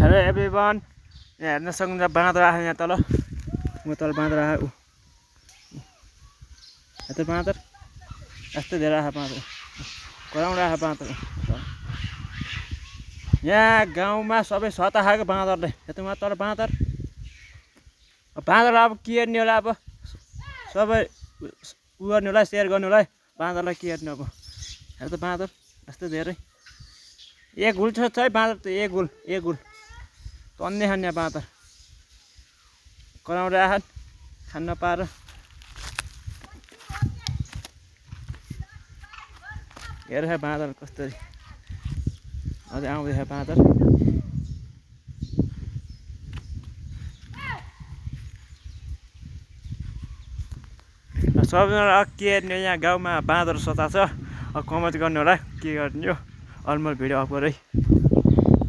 Hello everyone, यहाँ हेर्न सक्नुहुन्छ बाँदर आयो यहाँ तल। म तल बाँदर आयो। यता बाँदर यस्तो धेरै आयो बाँदर, कराउँदै आयो बाँदर। यहाँ गाउँमा सबै सता खाएको बाँदरले। यता तल बाँदर बाँदर अब के हेर्ने होला, अब सबै उ गर्ने होला, सेयर गर्नु होला। बाँदरलाई के हेर्ने अब। हेर त बाँदर यस्तो धेरै, एक गुल छ है बाँदर त, एक गुल तन्ने खाने बाँदर कराउँदै आछन् खान नपाएर। हेर बाँदर कसरी अझै आउँदैछ बाँदर। सबैजना के हेर्ने, यहाँ गाउँमा बाँदर सता छ। कमेन्ट गर्नु होला के गर्ने हो। अलमल भिडियो अप गरे।